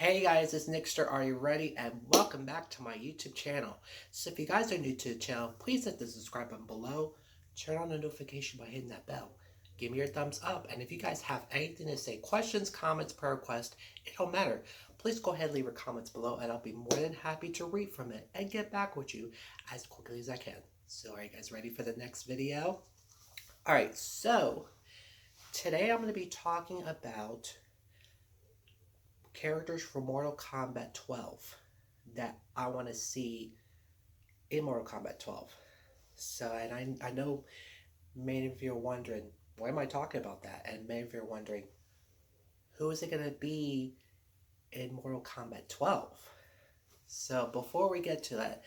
Hey guys, it's Nickzter R U Ready, and welcome back to my YouTube channel. So if you guys are new to the channel, please hit the subscribe button below, turn on the notification by hitting that bell, give me your thumbs up, and if you guys have anything to say, questions, comments, prayer requests, it don't matter. Please go ahead and leave your comments below, and I'll be more than happy to read from it and get back with you as quickly as I can. So are you guys ready for the next video? Alright, so today I'm going to be talking about characters from Mortal Kombat 12 that I want to see in Mortal Kombat 12. So, and I know many of you are wondering, why am I talking about that? And many of you are wondering, who is it going to be in Mortal Kombat 12? So, before we get to that,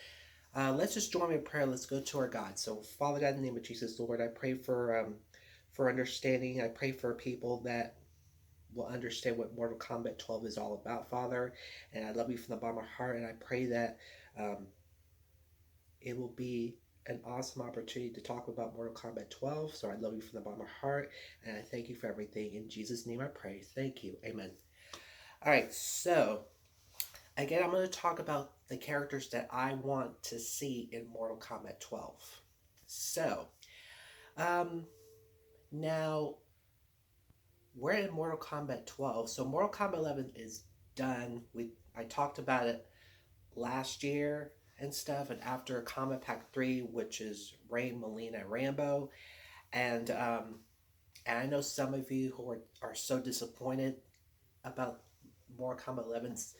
let's just join me in prayer. Let's go to our God. So, Father God, in the name of Jesus, Lord, I pray for understanding. I pray for people that will understand what Mortal Kombat 12 is all about, Father. And I love you from the bottom of my heart, and I pray that it will be an awesome opportunity to talk about Mortal Kombat 12. So I love you from the bottom of my heart, and I thank you for everything. In Jesus' name I pray. Thank you. Amen. Alright, so again, I'm going to talk about the characters that I want to see in Mortal Kombat 12. So, now, we're in Mortal Kombat 12. So Mortal Kombat 11 is done. I talked about it last year and stuff. And after Kombat Pack 3, which is Rey, Mileena, and Rambo. And I know some of you who are so disappointed about Mortal Kombat 11's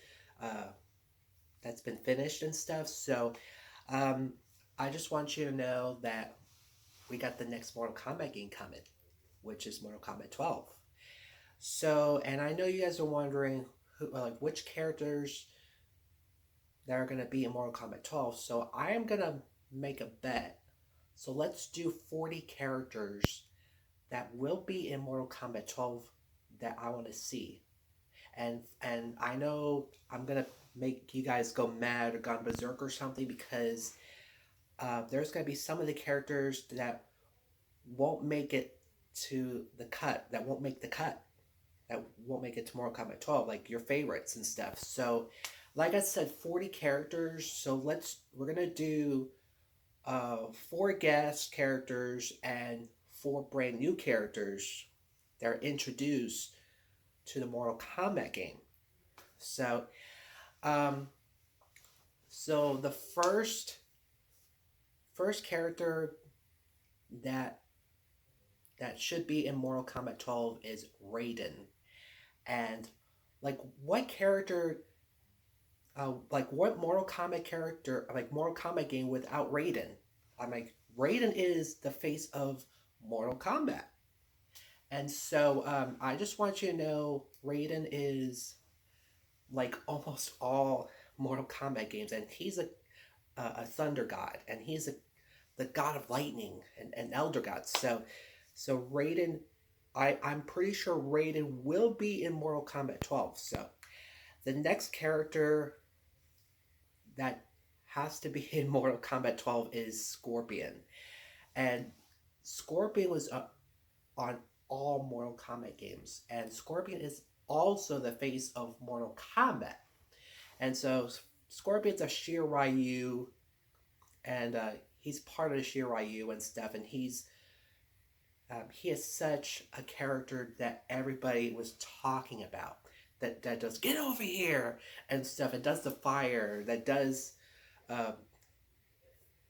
that's been finished and stuff. So I just want you to know that we got the next Mortal Kombat game coming, which is Mortal Kombat 12. So, and I know you guys are wondering which characters that are going to be in Mortal Kombat 12. So I am going to make a bet. So let's do 40 characters that will be in Mortal Kombat 12 that I want to see. And I know I'm going to make you guys go mad or gone berserk or something, because there's going to be some of the characters that won't make it to the cut, that won't make it to Mortal Kombat 12, like your favorites and stuff. So, like I said, 40 characters. So we're gonna do 4 guest characters and 4 brand new characters that are introduced to the Mortal Kombat game. So, so the first character that should be in Mortal Kombat 12 is Raiden. And what character, what Mortal Kombat character, Mortal Kombat game without Raiden? Raiden is the face of Mortal Kombat. And so I just want you to know Raiden is like almost all Mortal Kombat games, and he's a thunder god, and he's the god of lightning and elder god. So Raiden, I'm pretty sure Raiden will be in Mortal Kombat 12. So the next character that has to be in Mortal Kombat 12 is Scorpion. And Scorpion was on all Mortal Kombat games. And Scorpion is also the face of Mortal Kombat. And so Scorpion's a Shiryu, and he's part of the Shiryu and stuff, and he is such a character that everybody was talking about. That does get over here and stuff. It does the fire. That does the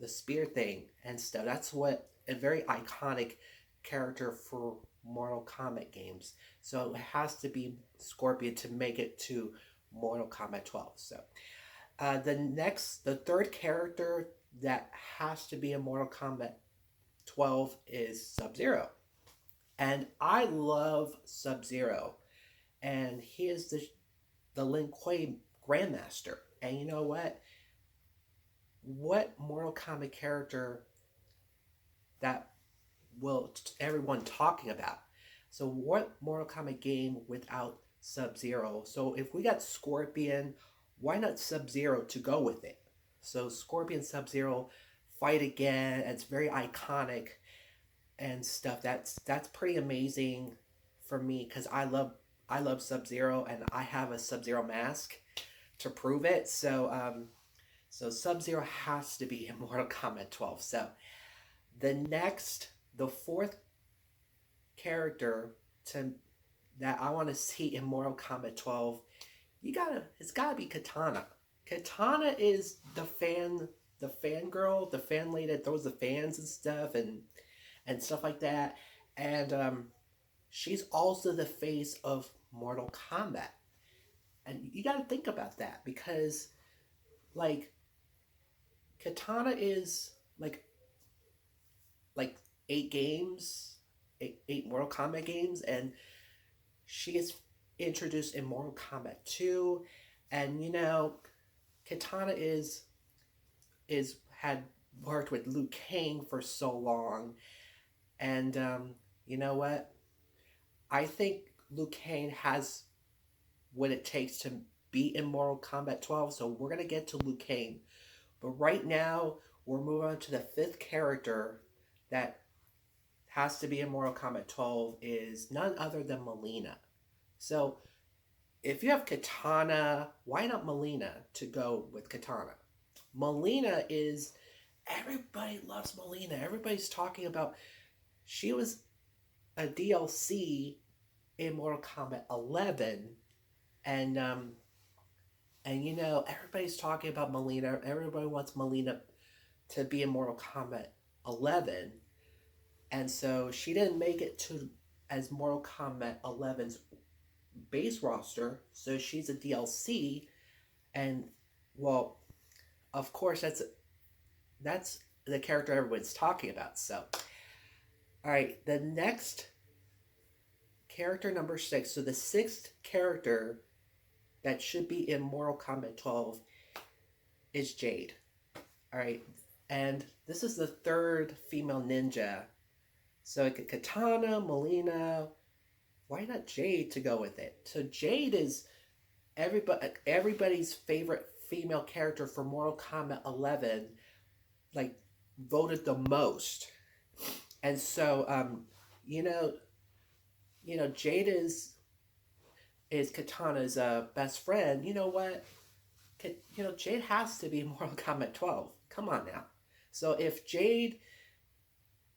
spear thing and stuff. That's what a very iconic character for Mortal Kombat games. So it has to be Scorpion to make it to Mortal Kombat 12. So the third character that has to be in Mortal Kombat 12 is Sub-Zero. And I love Sub-Zero. And he is the Lin Kuei Grandmaster. And you know what? What Mortal Kombat character that will everyone talking about? So what Mortal Kombat game without Sub-Zero? So if we got Scorpion, why not Sub-Zero to go with it? So Scorpion, Sub-Zero fight again. It's very iconic and stuff. That's pretty amazing for me, because I love I love Sub-Zero, and I have a Sub-Zero mask to prove it. So Sub-Zero has to be in Mortal Kombat 12. So the fourth character to that I want to see in Mortal Kombat 12, it's gotta be Kitana. Kitana is the fangirl, the fan lady that throws the fans and stuff and stuff like that. And she's also the face of Mortal Kombat. And you got to think about that because, like, Kitana is like 8 games, eight Mortal Kombat games, and she is introduced in Mortal Kombat 2. And Kitana is had worked with Liu Kang for so long, and you know what? I think Liu Kang has what it takes to be in Mortal Kombat 12. So we're gonna get to Liu Kang, but right now we're moving on to the fifth character that has to be in Mortal Kombat 12 is none other than Mileena. So if you have Kitana, why not Mileena to go with Kitana? Mileena is everybody loves Mileena. Everybody's talking about she was a DLC in Mortal Kombat 11, and everybody's talking about Mileena. Everybody wants Mileena to be in Mortal Kombat 11, and so she didn't make it to as Mortal Kombat 11's base roster, so she's a DLC, and well, of course that's the character everyone's talking about. So, all right, the next character number 6. So the sixth character that should be in Mortal Kombat 12 is Jade. All right, and this is the third female ninja. So Kitana, Mileena, why not Jade to go with it? So Jade is everybody's favorite female character for Mortal Kombat 11, like voted the most, and so Jade is Kitana's best friend. You know what? Jade has to be Mortal Kombat 12. Come on now. So if Jade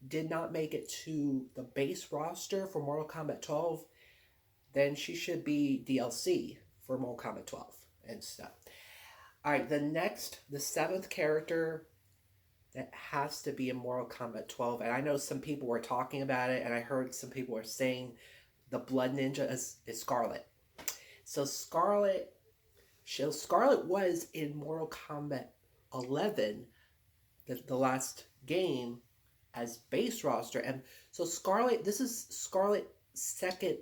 did not make it to the base roster for Mortal Kombat 12, then she should be DLC for Mortal Kombat 12 and stuff. All right, the seventh character that has to be in Mortal Kombat 12, and I know some people were talking about it, and I heard some people were saying the Blood Ninja is Skarlet. So Skarlet was in Mortal Kombat 11, the last game, as base roster, and so this is Skarlet's second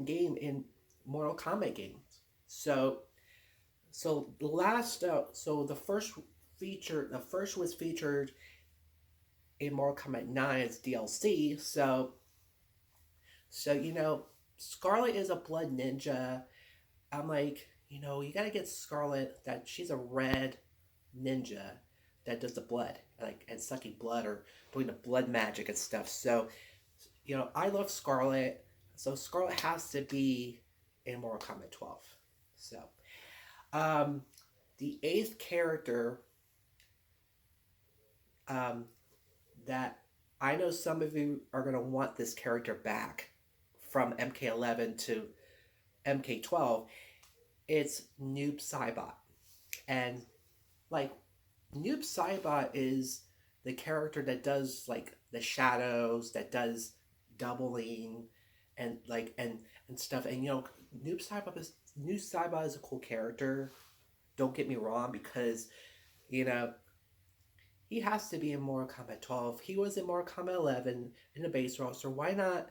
game in Mortal Kombat games. So the first was featured in Mortal Kombat 9 as DLC. So Skarlet is a blood ninja. I'm like, you gotta get Skarlet, that she's a red ninja that does the blood, and sucking blood or doing the blood magic and stuff. So, I love Skarlet. So Skarlet has to be in Mortal Kombat 12. So, the eighth character that I know some of you are going to want this character back from MK11 to MK12, it's Noob Saibot. And, Noob Saibot is the character that does, the shadows, that does doubling, and stuff. And, Noob Saibot is a cool character. Don't get me wrong, because, he has to be in Mortal Kombat 12. He was in Mortal Kombat 11 in the base roster. Why not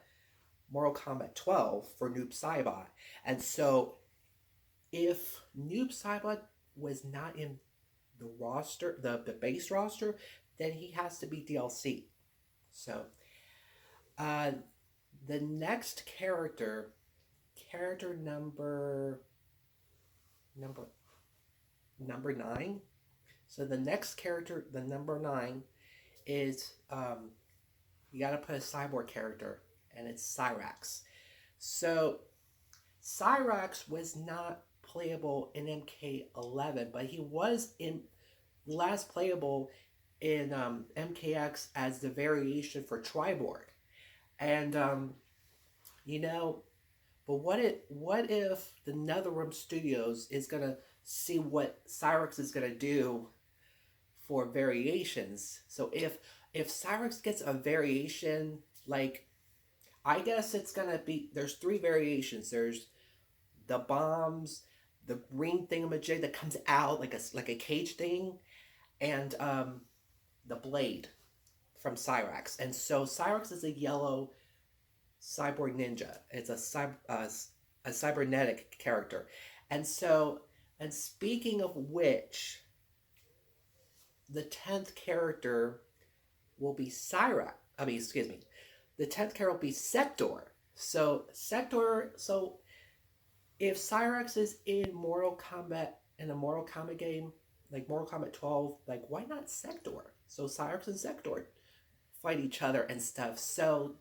Mortal Kombat 12 for Noob Saibot? And so, if Noob Saibot was not in the roster, the base roster, then he has to be DLC. So, the next character number 9. So the next character, the number 9, is you got to put a cyborg character, and it's Cyrax. So Cyrax was not playable in MK11, but he was in last playable in MKX as the variation for Triborg. And you know, but what if the NetherRealm Studios is gonna see what Cyrax is gonna do for variations? So if Cyrax gets a variation, like I guess it's gonna be there's three variations. There's the bombs, the green thingamajig that comes out like a cage thing, and the blade from Cyrax. And so Cyrax is a yellow cyborg ninja. It's a cybernetic character. And so, and speaking of which, the 10th character will be Cyrax. I mean, excuse me. The 10th character will be Sektor. So, Sektor, so if Cyrax is in Mortal Kombat, in a Mortal Kombat game, like Mortal Kombat 12, like why not Sektor? So Cyrax and Sektor fight each other and stuff. So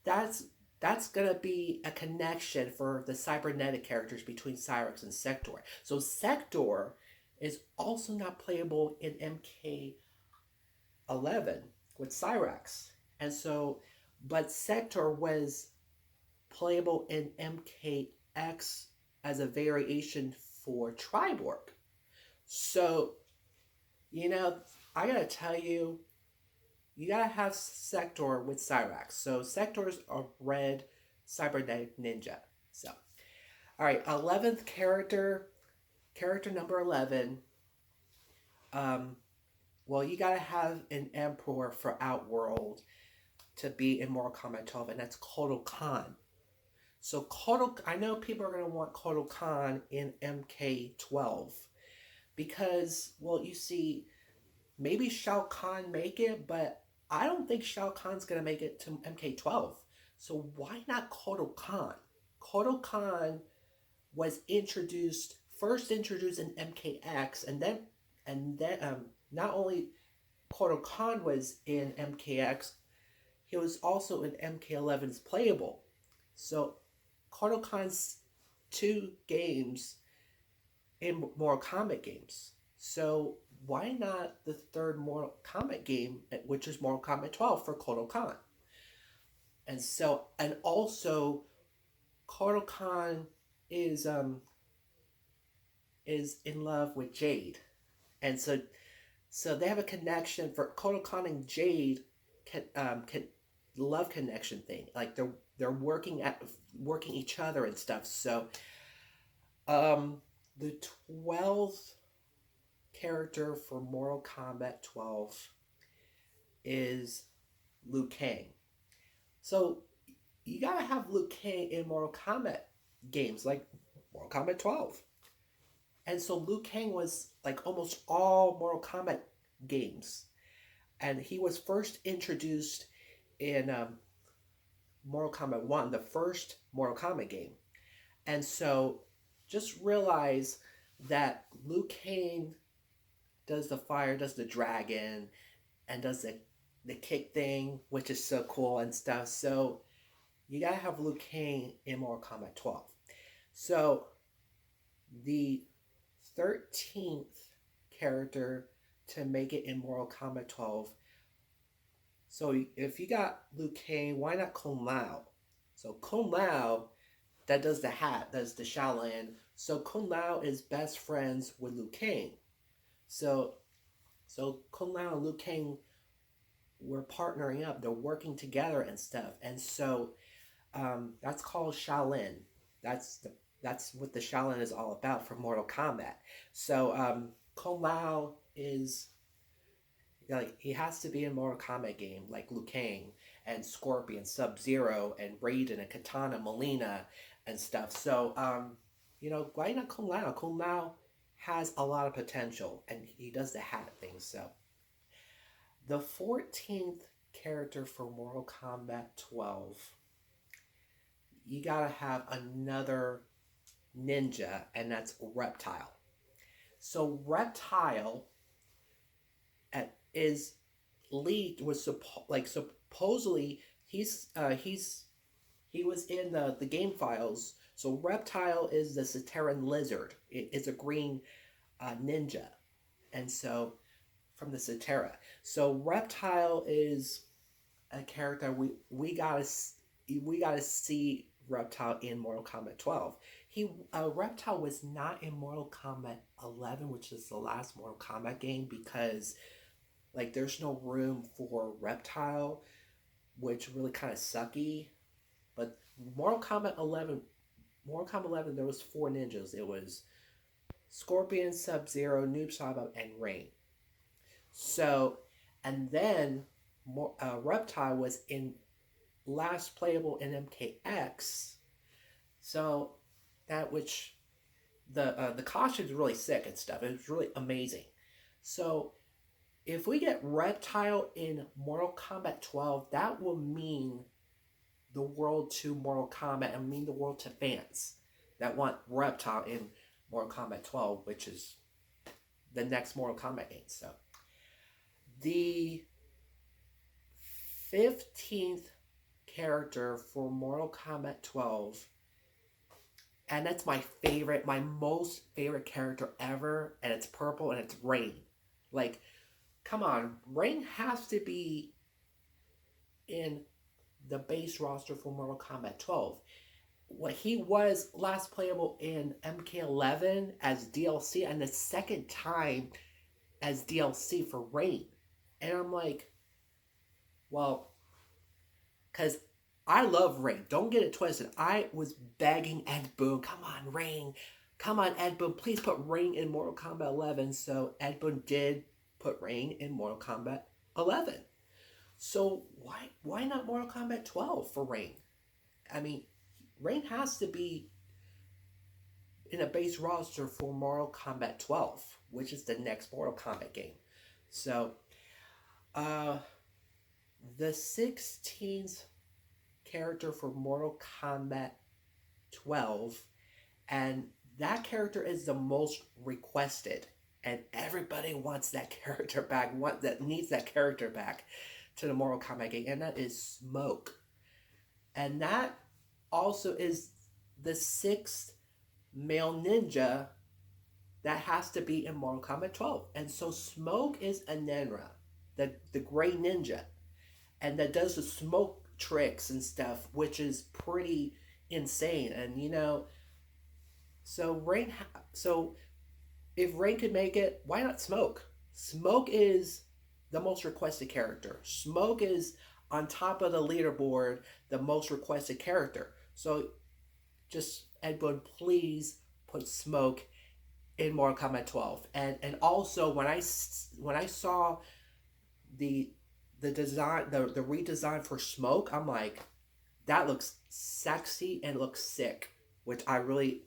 that's that's gonna be a connection for the cybernetic characters between Cyrax and Sektor. So Sektor is also not playable in MK11 with Cyrax, and so but Sektor was playable in MKX as a variation for Triborg. So I gotta tell you, you gotta have Sektor with Cyrax. So Sektor's a red cybernetic ninja. So, all right, 11th character number 11. Um, well, you gotta have an emperor for Outworld to be in Mortal Kombat 12, and that's Kotal Kahn. So I know people are gonna want Kotal Kahn in MK12 because, well, you see, maybe Shao Kahn make it, but I don't think Shao Kahn's gonna make it to MK12. So why not Kotal Kahn? Kotal Kahn was first introduced in MKX, and then not only Kotal Kahn was in MKX, he was also in MK11's playable. So Kotal Kahn's two games in Mortal Kombat games. So why not the third Mortal Kombat game, which is Mortal Kombat 12 for Kotal Kahn? And also Kotal Kahn is in love with Jade, and so they have a connection for Kotal Kahn and Jade can love connection thing, like they're working each other and stuff. So the 12th character for Mortal Kombat 12 is Liu Kang. So you gotta have Liu Kang in Mortal Kombat games like Mortal Kombat 12. And so Liu Kang was like almost all Mortal Kombat games. And he was first introduced in Mortal Kombat 1, the first Mortal Kombat game. And so just realize that Liu Kang does the fire, does the dragon, and does the kick thing, which is so cool and stuff. So you gotta have Liu Kang in Mortal Kombat 12. So the 13th character to make it in Mortal Kombat 12. So if you got Liu Kang, why not Kung Lao? So Kung Lao, that does the hat, does the Shaolin. So Kung Lao is best friends with Liu Kang. So Kung Lao and Liu Kang were partnering up. They're working together and stuff. And so that's called Shaolin. That's what the Shaolin is all about for Mortal Kombat. So Kung Lao is like he has to be in Mortal Kombat game like Liu Kang and Scorpion, Sub-Zero, and Raiden and Kitana, Mileena, and stuff. So why not Kung Lao? Kung Lao has a lot of potential, and he does the hat thing. So the 14th character for Mortal Kombat 12, you gotta have another ninja, and that's Reptile. So Reptile is leaked, was supposedly he's He was in the game files. So Reptile is the Cetrion lizard. It's a green ninja, and so from the Cetera. So Reptile is a character we gotta see Reptile in Mortal Kombat 12. Reptile was not in Mortal Kombat 11, which is the last Mortal Kombat game, because like there's no room for Reptile, which really kind of sucky. But Mortal Kombat 11, there was four ninjas. It was Scorpion, Sub Zero, Noob Saibot, and Rain. So, and then Reptile was in last playable in MKX. So that which the costumes really sick and stuff. It was really amazing. So if we get Reptile in Mortal Kombat 12, that will mean the world to Mortal Kombat and mean the world to fans that want Reptile in Mortal Kombat 12, which is the next Mortal Kombat game. So the 15th character for Mortal Kombat 12, and that's my most favorite character ever, and it's purple, and it's Rain. Like, come on, Rain has to be in the base roster for Mortal Kombat 12. What he was last playable in MK11 as DLC, and the second time as DLC for Rain. And I'm like, well, because I love Rain. Don't get it twisted. I was begging Ed Boon, come on, Rain. Come on, Ed Boon, please put Rain in Mortal Kombat 11. So Ed Boon did put Rain in Mortal Kombat 11. So why not Mortal Kombat 12 for Rain? I mean, Rain has to be in a base roster for Mortal Kombat 12, which is the next Mortal Kombat game. So, the 16th character for Mortal Kombat 12, and that character is the most requested, and everybody wants that character back, needs that character back to the Mortal Kombat game, and that is Smoke. And that also is the 6th male ninja that has to be in Mortal Kombat 12. And so Smoke is a Nenra, the gray ninja, and that does the smoke tricks and stuff, which is pretty insane. And so if Rain could make it, why not Smoke? Smoke is the most requested character. Smoke is on top of the leaderboard, the most requested character. So just, Ed Boon, please put Smoke in Mortal Kombat 12. And also when I saw the design, the redesign for Smoke, I'm like, that looks sexy and looks sick, which I really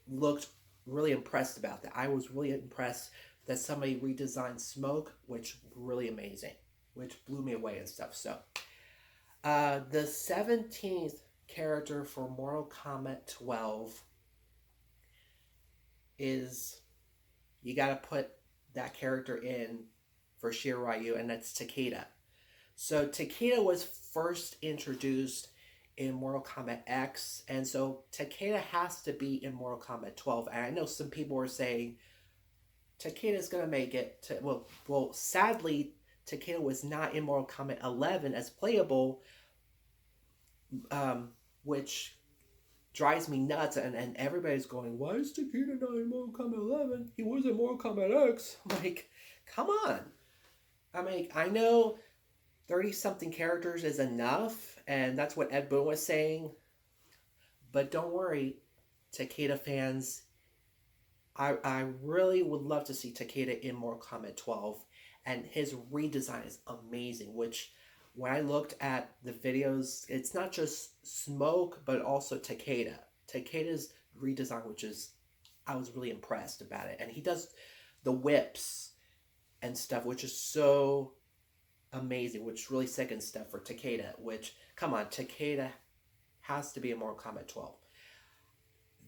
looked really impressed about that. I was really impressed that somebody redesigned Smoke, which really amazing, which blew me away and stuff. So the 17th character for Mortal Kombat 12 is, you gotta put that character in for Shiryu, and that's Takeda. So Takeda was first introduced in Mortal Kombat X, and so Takeda has to be in Mortal Kombat 12. And I know some people are saying Takeda's gonna make it to, well, sadly, Takeda was not in Mortal Kombat 11 as playable, which drives me nuts, and everybody's going, why is Takeda not in Mortal Kombat 11? He was in Mortal Kombat X. I'm like, come on. I mean, I know 30-something characters is enough, and that's what Ed Boon was saying, but don't worry, Takeda fans, I really would love to see Takeda in Mortal Kombat 12, and his redesign is amazing, which when I looked at the videos, it's not just Smoke, but also Takeda. Takeda's redesign, I was really impressed about it. And he does the whips and stuff, which is so amazing, which is really sick and stuff for Takeda, which, come on, Takeda has to be in Mortal Kombat 12.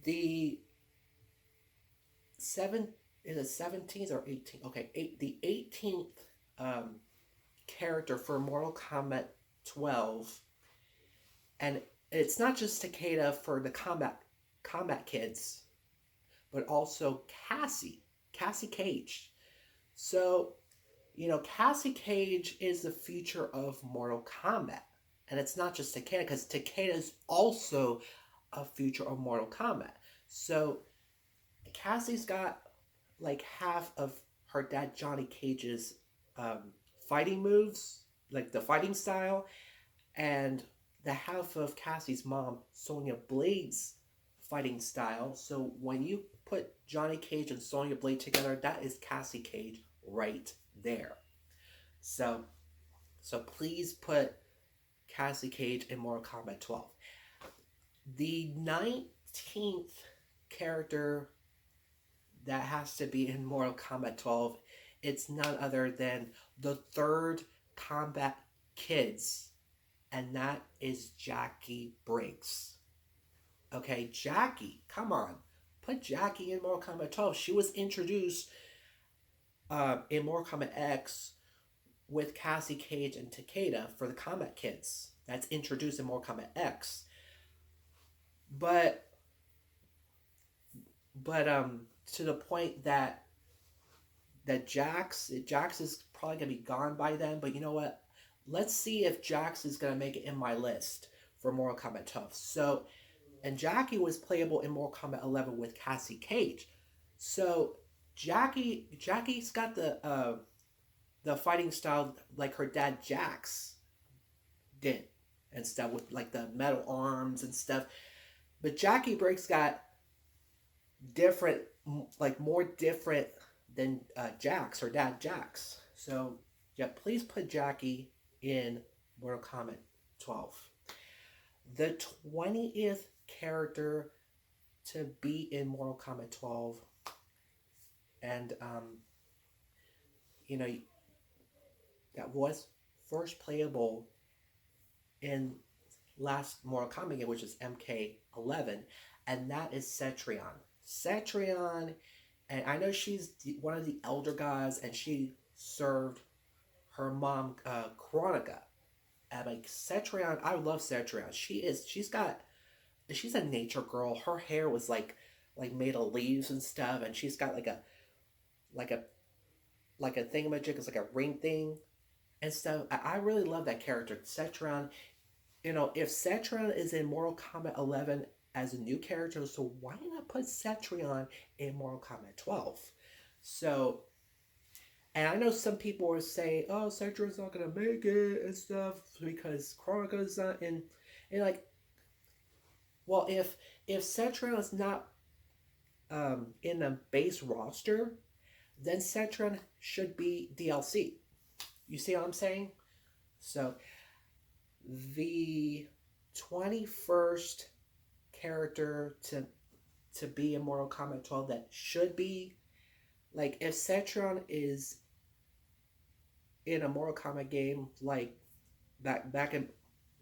The 17th or 18th? Okay, the 18th character for Mortal Kombat 12, and it's not just Takeda for the combat kids, but also Cassie Cage. So, Cassie Cage is the future of Mortal Kombat. And it's not just Takeda, because Takeda is also a future of Mortal Kombat. So, Cassie's got like half of her dad Johnny Cage's fighting moves, like the fighting style, and the half of Cassie's mom, Sonya Blade's fighting style. So when you put Johnny Cage and Sonya Blade together, that is Cassie Cage right there. So please put Cassie Cage in Mortal Kombat 12. The 19th character that has to be in Mortal Kombat 12, it's none other than the third Combat Kids, and that is Jacqui Briggs. Okay, Jacqui, come on. Put Jacqui in Mortal Kombat 12. She was introduced in Mortal Kombat X with Cassie Cage and Takeda for the Combat Kids. That's introduced in Mortal Kombat X. But to the point that Jax is probably gonna be gone by then. But you know what? Let's see if Jax is gonna make it in my list for Mortal Kombat 12. So, and Jacqui was playable in Mortal Kombat 11 with Cassie Cage. So Jacqui's got the fighting style like her dad Jax did and stuff, with like the metal arms and stuff. But Jacqui Briggs got different, like more different than Jax, her dad Jax. So yeah, please put Jacqui in Mortal Kombat 12. The 20th character to be in Mortal Kombat 12, and that was first playable in last Mortal Kombat game, which is MK11, and that is Cetrion, and I know she's one of the elder gods, and she served her mom, Kronika. And like Cetrion, I love Cetrion. She's a nature girl. Her hair was like made of leaves and stuff, and she's got like a thingamajig, it's like a ring thing and stuff. I really love that character, Cetrion. If Cetrion is in Mortal Kombat 11 as a new character, so why not put Cetrion in Mortal Kombat 12? So, and I know some people are saying, oh, Cetrion's not going to make it and stuff because Chronika's not in. And like, well, if Cetrion is not in the base roster, then Cetrion should be DLC. You see what I'm saying? So, the 21st character to be in Mortal Kombat 12 that should be, like, if Cetrion is in a Mortal Kombat game like back in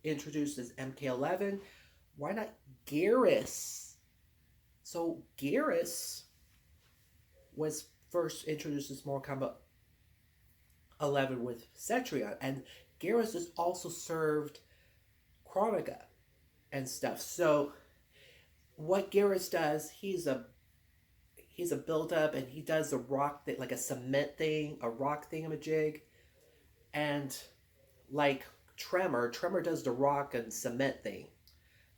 introduced as MK11, why not Geras? So Geras was first introduced as Mortal Kombat 11 with Cetrion, and Geras has also served Kronika and stuff. So what Geras does, he's a build up, and he does a rock that, like a cement thing, a rock thingamajig, and like Tremor does the rock and cement thing.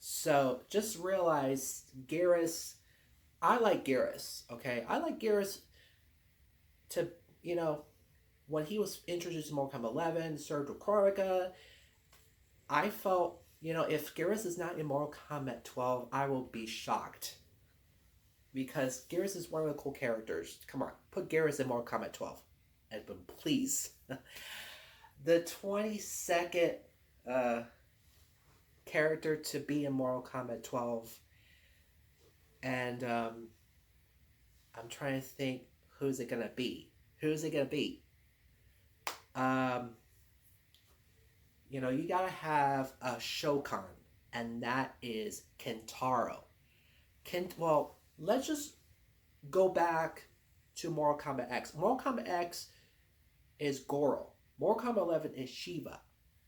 So just realize Geras, I like Geras, okay? I like Geras to, when he was introduced in Mortal Kombat 11, served with Kronika, I felt, if Geras is not in Mortal Kombat 12, I will be shocked. Because Geras is one of the cool characters. Come on, put Geras in Mortal Kombat 12. Edwin, please. The 22nd character to be in Mortal Kombat 12. And I'm trying to think, who's it going to be? You got to have a Shokan, and that is Kentaro. Let's just go back to Mortal Kombat X. Mortal Kombat X is Goro. Mortal Kombat 11 is Shiva.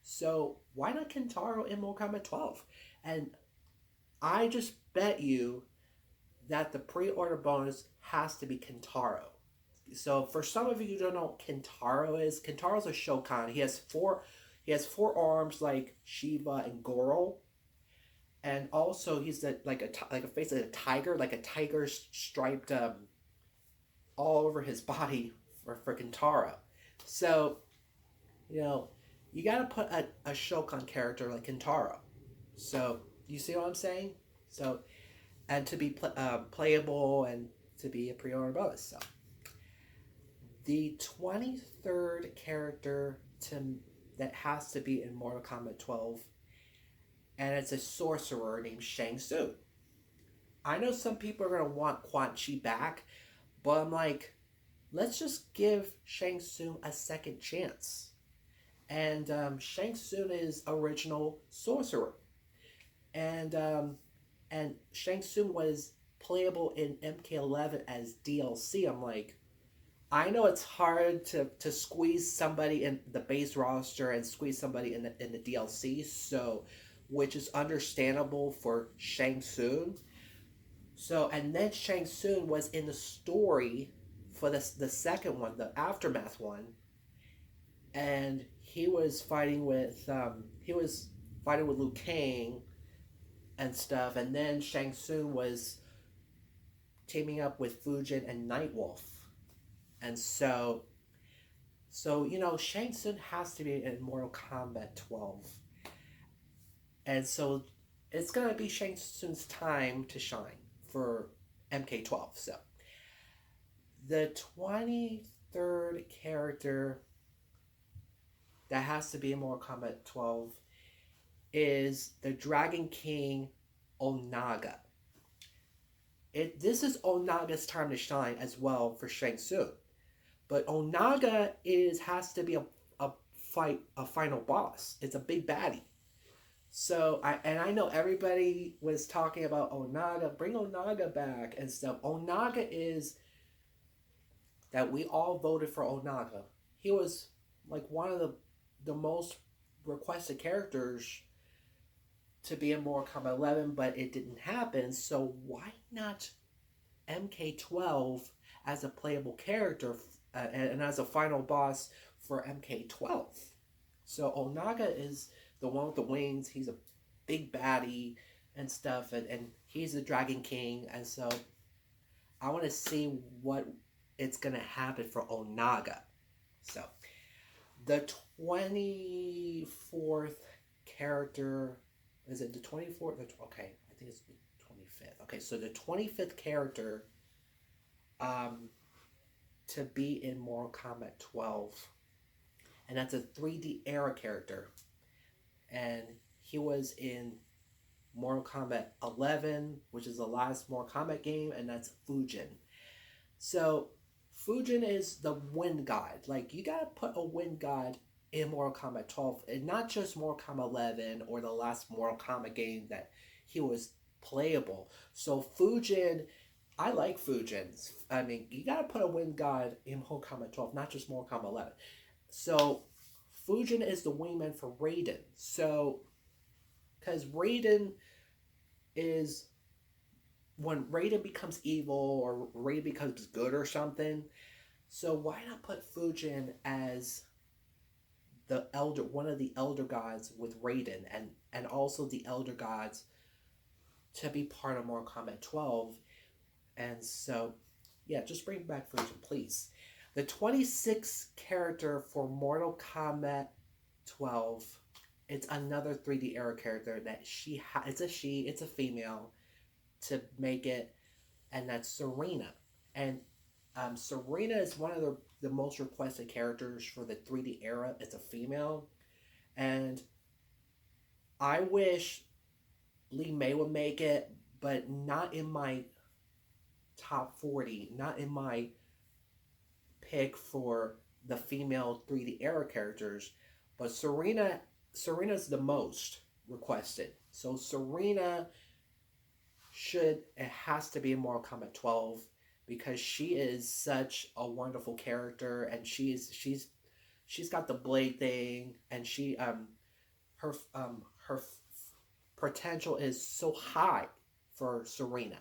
So why not Kentaro in Mortal Kombat 12? And I just bet you that the pre-order bonus has to be Kentaro. So for some of you who don't know what Kentaro is, Kentaro's a Shokan. He has four arms like Shiva and Goro, and also he's like a face like a tiger, like a tiger striped all over his body for Kentaro. So you know you got to put a Shokan character like Kentaro. So you see what I'm saying? So and to be playable and to be a pre-order bonus. So the 23rd character that has to be in Mortal Kombat 12, and it's a sorcerer named Shang Soon. I know some people are gonna want Quan Chi back, but I'm like, let's just give Shang Soon a second chance. And Shang Soon is original sorcerer, and Shang Tsung was playable in MK11 as DLC. I'm like, I know it's hard to squeeze somebody in the base roster and squeeze somebody in the DLC, so which is understandable for Shang Tsung. So and then Shang Tsung was in the story for the second one, the aftermath one, and he was fighting with Liu Kang and stuff, and then Shang Tsung was teaming up with Fujin and Nightwolf, and so Shang Tsung has to be in Mortal Kombat 12, and so it's gonna be Shang Tsung's time to shine for MK12. So the 23rd character that has to be in Mortal Kombat 12 is the Dragon King Onaga. This is Onaga's time to shine as well for Shang Tsung. But Onaga has to be a final boss. It's a big baddie. So I know everybody was talking about Onaga, bring Onaga back and stuff. Onaga is that we all voted for Onaga. He was like one of the most requested characters to be in Mortal Kombat 11, but it didn't happen. So why not MK12 as a playable character and as a final boss for MK12? So Onaga is the one with the wings. He's a big baddie and stuff, and he's the Dragon King. And so I want to see what it's going to happen for Onaga. So the 24th character, is it the 24th? Okay, I think it's the 25th. Okay, so the 25th character to be in Mortal Kombat 12, and that's a 3D era character, and he was in Mortal Kombat 11, which is the last Mortal Kombat game, and that's Fujin. So Fujin is the wind god. Like, you gotta put a wind god in Mortal Kombat 12, and not just Mortal Kombat 11 or the last Mortal Kombat game that he was playable. So Fujin, I like Fujin's. I mean, you gotta put a wind god in Mortal Kombat 12, not just Mortal Kombat 11. So Fujin is the wingman for Raiden. So, because Raiden is, when Raiden becomes evil or Raiden becomes good or something, so why not put Fujin as one of the elder gods with Raiden, and also the elder gods to be part of Mortal Kombat 12. And so yeah, just bring back Fujin, please. The 26th character for Mortal Kombat 12, it's another 3D era character that it's a female to make it, and that's Sareena. And Sareena is one of the most requested characters for the 3D era. It's a female, and I wish Lee May would make it, but not in my top 40, not in my pick for the female 3D era characters. But Sareena's the most requested. So Sareena it has to be in Mortal Kombat 12 because she is such a wonderful character, and she's got the blade thing, and her potential is so high for Sareena.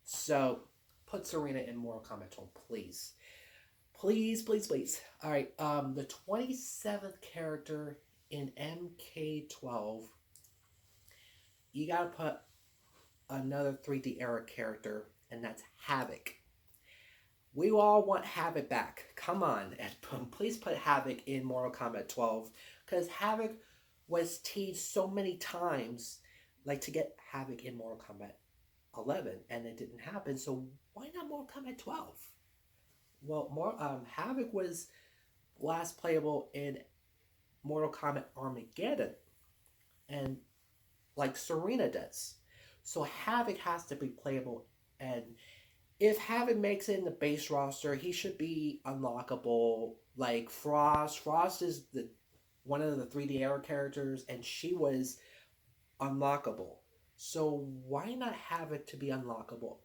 So put Sareena in Mortal Kombat 12, please. Please, please, please. All right. The 27th character in MK12, you gotta put another 3D era character, and that's Havik. We all want Havik back. Come on, and please put Havik in Mortal Kombat 12, because Havik was teased so many times, like to get Havik in Mortal Kombat 11, and it didn't happen. So why not Mortal Kombat 12? Well, Havik was last playable in Mortal Kombat Armageddon, and like Sareena does. So Havik has to be playable, and if Havik makes it in the base roster, he should be unlockable. Like Frost. Frost is the one of the 3D era characters, and she was unlockable. So why not have it to be unlockable?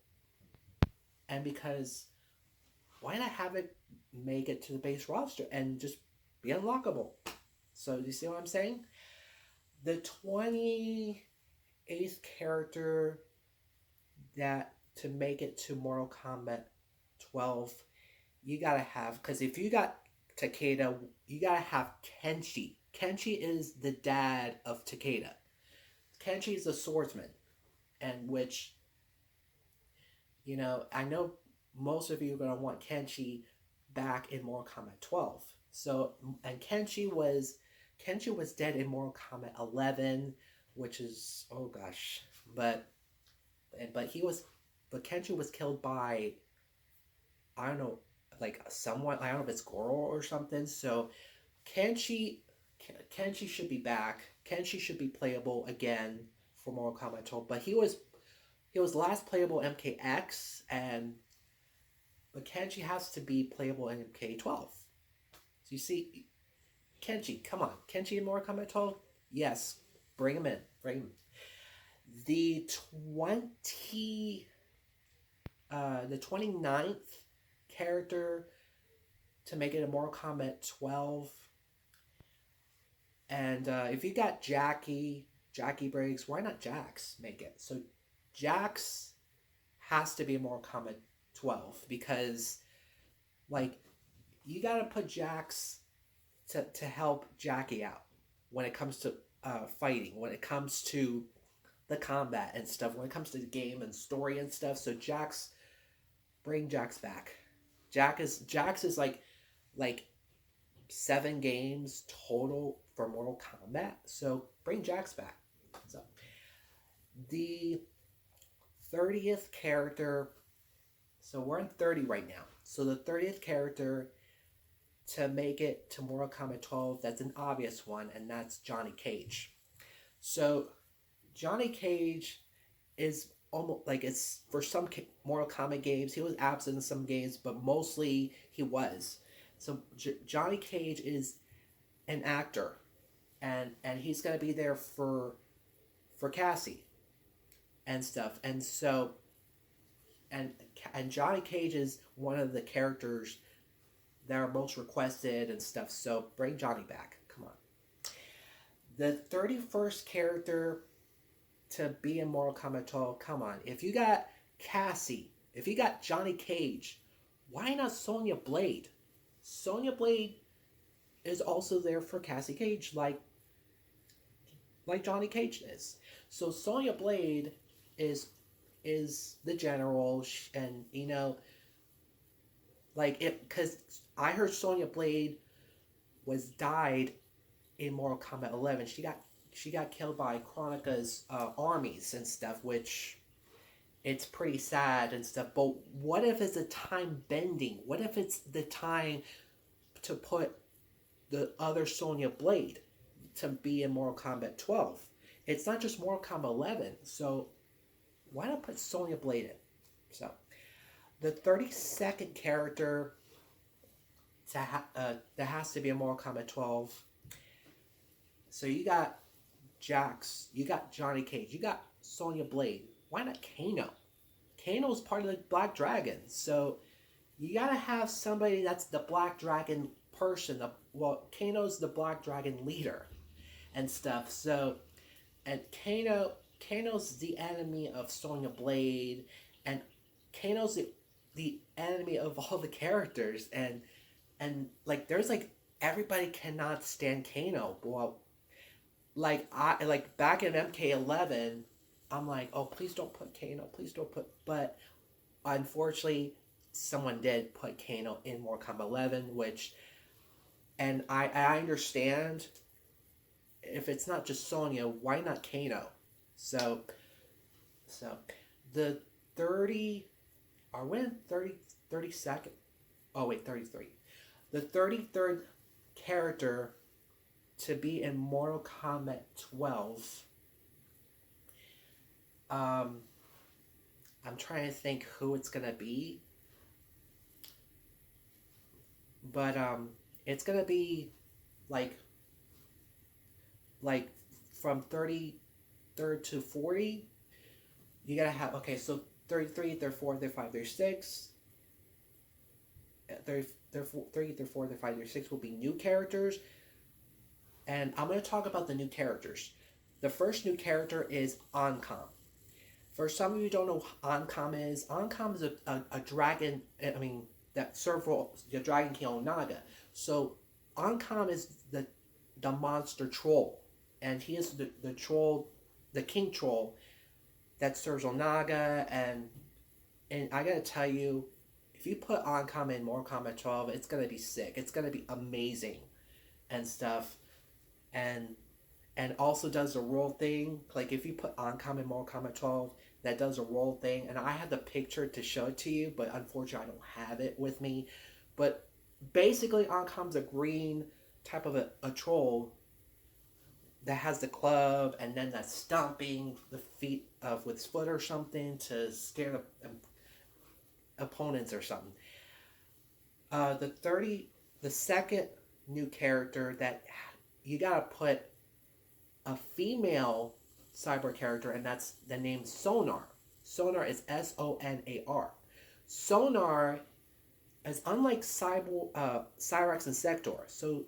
And because why not have it make it to the base roster and just be unlockable? So do you see what I'm saying? The 28th character that to make it to Mortal Kombat 12, you gotta have, because if you got Takeda, you gotta have Kenshi. Kenshi is the dad of Takeda. Kenshi is a swordsman, and which, I know most of you are gonna want Kenshi back in Mortal Kombat 12. So, and Kenshi was dead in Mortal Kombat 11, which is, oh gosh, but Kenshi was killed by, I don't know, like someone, I don't know if it's Goro or something. So Kenshi should be back. Kenshi should be playable again for Mortal Kombat 12, but he was last playable MKX, but Kenshi has to be playable in MK12. So you see, Kenshi, come on, Kenshi in Mortal Kombat 12, yes, bring him in, bring him. The 29th character to make it a Mortal Kombat 12. And if you got Jacqui Briggs, why not Jax make it? So Jax has to be a Mortal Kombat 12, because, like, you gotta put Jax to help Jacqui out when it comes to fighting, when it comes to the combat and stuff, when it comes to the game and story and stuff. So bring Jax back. Jax is like 7 games total for Mortal Kombat. So bring Jax back. So the 30th character. So we're in 30 right now. So the 30th character to make it to Mortal Kombat 12, that's an obvious one, and that's Johnny Cage. So Johnny Cage is almost like, it's for some Mortal Kombat games, he was absent in some games, but mostly he was. So Johnny Cage is an actor, and he's gonna be there for Cassie and stuff, and so and Johnny Cage is one of the characters that are most requested and stuff. So bring Johnny back. Come on. The 31st character to be in Mortal Kombat 12, come on. If you got Cassie, if you got Johnny Cage, why not Sonya Blade? Sonya Blade is also there for Cassie Cage, like Johnny Cage is. So Sonya Blade is the general, and because I heard Sonya Blade died in Mortal Kombat 11. She got killed by Kronika's armies and stuff, which it's pretty sad and stuff. But what if it's a time bending? What if it's the time to put the other Sonya Blade to be in Mortal Kombat 12? It's not just Mortal Kombat 11. So why not put Sonya Blade in? So the 32nd character that has to be in Mortal Kombat 12. So you got Jax, you got Johnny Cage, you got Sonya Blade. Why not Kano? Kano's part of the Black Dragon. So you gotta have somebody that's the Black Dragon person. Kano's the Black Dragon leader. and stuff. So, and Kano's the enemy of Sonya Blade, and Kano's the enemy of all the characters, and like there's like everybody cannot stand Kano. Well, like I like back in MK11, I'm like, oh please don't put Kano, please don't put. But unfortunately, someone did put Kano in Mortal Kombat 11, which, and I understand if it's not just Sonya, why not Kano? So so the 30 are we in 32nd? Oh wait, 33. The 33rd character to be in Mortal Kombat 12. I'm trying to think who it's gonna be, but it's gonna be like like from 33rd to 40. You gotta have, okay, so 33, 34, 35, 36. 30, 34, 34, 35, 36 will be new characters. And I'm going to talk about the new characters. The first new character is Oncom. For some of you who don't know what Oncom is a dragon, I mean, that several, the Dragon King Onaga. So Oncom is the monster troll. And he is the troll, the king troll that serves Onaga. And I got to tell you, if you put Oncom in Mortal Kombat 12, it's going to be sick. It's going to be amazing and stuff. And also does the roll thing. Like if you put Oncom in Mortal Kombat 12, that does a roll thing. And I have the picture to show it to you, but unfortunately I don't have it with me. But basically Oncom's a green type of a troll that has the club, and then that's stomping the feet of with his foot or something to scare the opponents or something. The second new character that you gotta put a female cyborg character, and that's the name Sonar. Sonar is Sonar. Sonar is unlike Cyrax and Sektor. So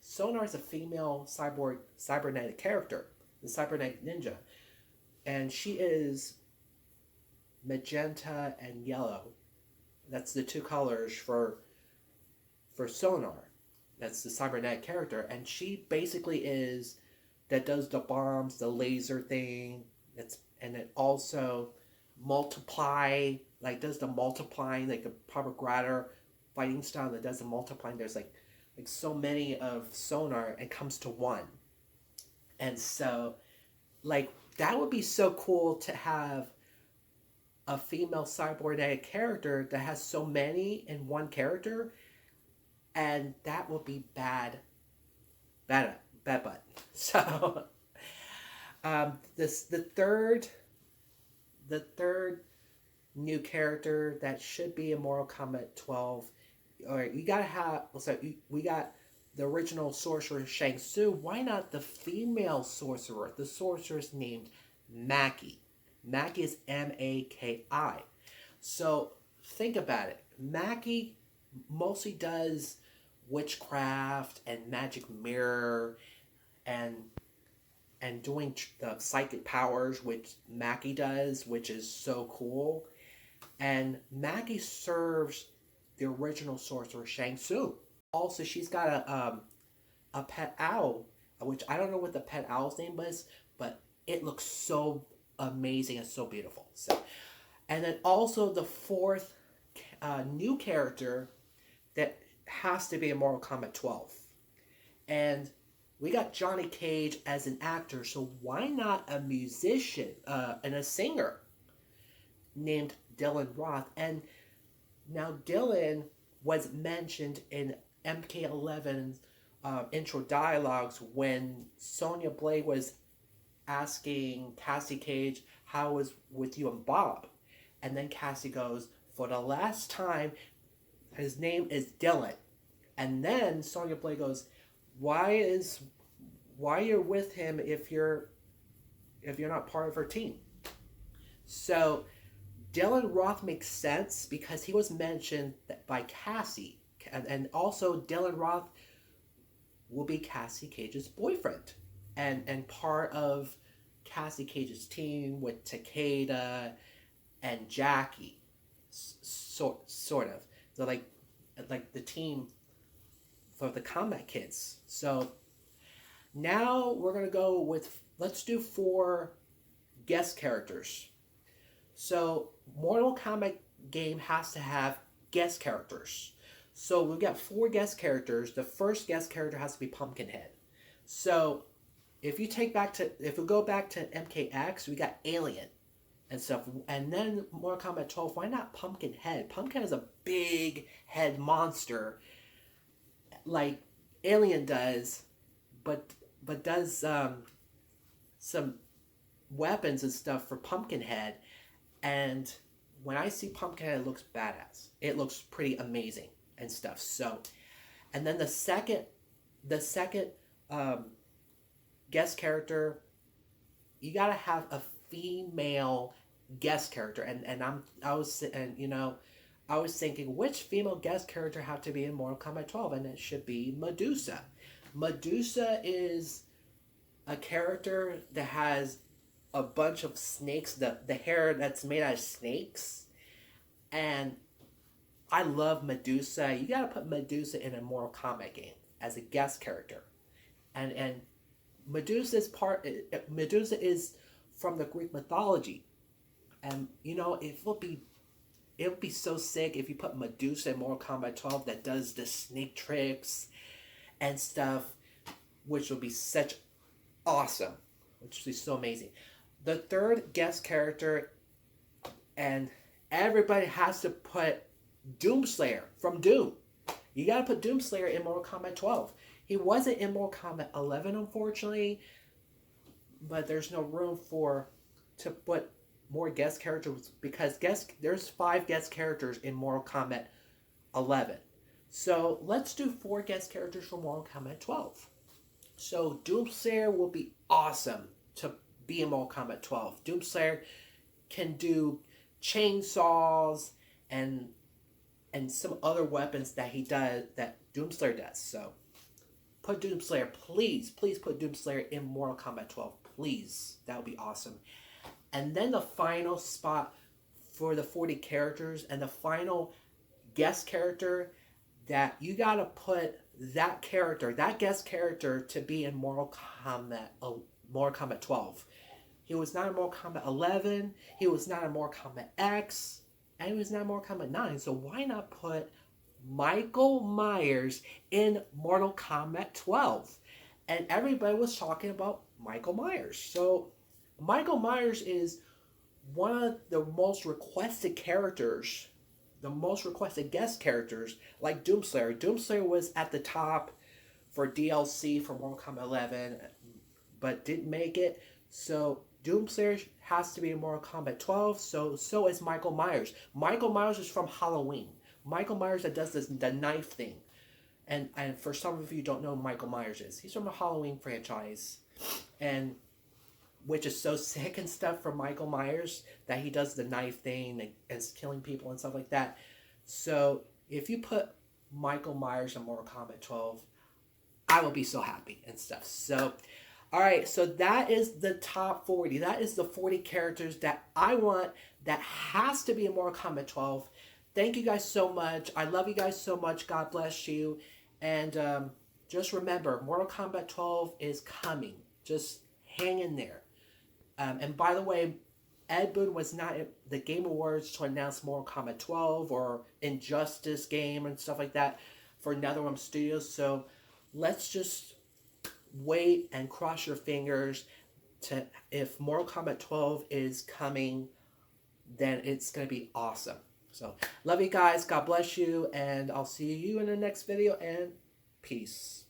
Sonar is a female cybernetic character, the cybernetic ninja, and she is magenta and yellow. That's the two colors for Sonar. That's the cybernetic character, and she basically is that does the bombs, the laser thing. And it also multiply, like does the multiplying, like the proper Gratter fighting style that does the multiplying. There's like so many of Sonar, and comes to one. And so like that would be so cool to have a female cybernetic character that has so many in one character, and that would be bad. So the third new character that should be in Mortal Kombat 12. All right, you gotta have. So we got the original sorcerer Shang Soon. Why not the female sorcerer? The sorceress named Maki. Maki is Maki. So think about it. Maki mostly does witchcraft and magic mirror and doing the psychic powers, which Maki does, which is so cool. And Maki serves the original sorcerer Shang Tsung. Also, she's got a pet owl, which I don't know what the pet owl's name was, but it looks so amazing and so beautiful. So, and then also the fourth new character that has to be in Mortal Kombat 12. And we got Johnny Cage as an actor, so why not a musician and a singer named Dylan Roth? And now Dylan was mentioned in MK11's intro dialogues when Sonya Blade was asking Cassie Cage how it was with you and Bob. And then Cassie goes, for the last time, his name is Dylan. And then Sonya Blade goes, why you're with him if you're not part of her team? So Dylan Roth makes sense because he was mentioned by Cassie, and also Dylan Roth will be Cassie Cage's boyfriend. and part of Cassie Cage's team with Takeda and Jacqui, sort of. So like the team for the combat kids. So now we're gonna go with, let's do 4 guest characters. So Mortal Kombat game has to have guest characters. So we've got 4 guest characters. The first guest character has to be Pumpkinhead. So if we go back to MKX, we got Alien and stuff. And then Mortal Kombat 12, why not Pumpkinhead? Pumpkinhead is a big head monster like Alien does, but does some weapons and stuff for Pumpkinhead. And when I see Pumpkinhead, it looks badass. It looks pretty amazing and stuff. So, and then the second guest character, you gotta have a female guest character. I was thinking, which female guest character have to be in Mortal Kombat 12, and it should be Medusa. Medusa is a character that has a bunch of snakes, the hair that's made out of snakes, and I love Medusa. You gotta put Medusa in a Mortal Kombat game as a guest character, and Medusa is from the Greek mythology, and it would be so sick if you put Medusa in Mortal Kombat 12 that does the snake tricks and stuff, which would be such awesome, which would be so amazing. The third guest character, and everybody has to put Doomslayer from Doom. You gotta put Doomslayer in Mortal Kombat 12. He wasn't in Mortal Kombat 11, unfortunately, but there's no room to put more guest characters because there's 5 guest characters in Mortal Kombat 11. So let's do 4 guest characters from Mortal Kombat 12. So Doomslayer will be awesome to be in Mortal Kombat 12. Doomslayer can do chainsaws and some other weapons that Doomslayer does. So put Doomslayer, please put Doomslayer in Mortal Kombat 12, please. That would be awesome. And then the final spot for the 40 characters and the final guest character, that you gotta put that guest character to be in Mortal Kombat 12. He was not in Mortal Kombat 11, he was not in Mortal Kombat X, and he was not in Mortal Kombat 9. So why not put Michael Myers in Mortal Kombat 12? And everybody was talking about Michael Myers. So Michael Myers is one of the most requested characters, the most requested guest characters, like Doomslayer. Doomslayer was at the top for DLC for Mortal Kombat 11, but didn't make it. So Doomslayer has to be in Mortal Kombat 12, so is Michael Myers. Michael Myers is from Halloween. Michael Myers that does the knife thing. And for some of you who don't know who Michael Myers is, he's from the Halloween franchise. And which is so sick and stuff for Michael Myers, that he does the knife thing and is killing people and stuff like that. So if you put Michael Myers in Mortal Kombat 12, I will be so happy and stuff. So, alright, so that is the top 40. That is the 40 characters that I want that has to be in Mortal Kombat 12. Thank you guys so much. I love you guys so much. God bless you. And just remember, Mortal Kombat 12 is coming. Just hang in there. And by the way, Ed Boon was not at the Game Awards to announce Mortal Kombat 12 or Injustice game and stuff like that for NetherRealm Studios. So let's just wait and cross your fingers to if Mortal Kombat 12 is coming, then it's going to be awesome. So love you guys. God bless you. And I'll see you in the next video. And peace.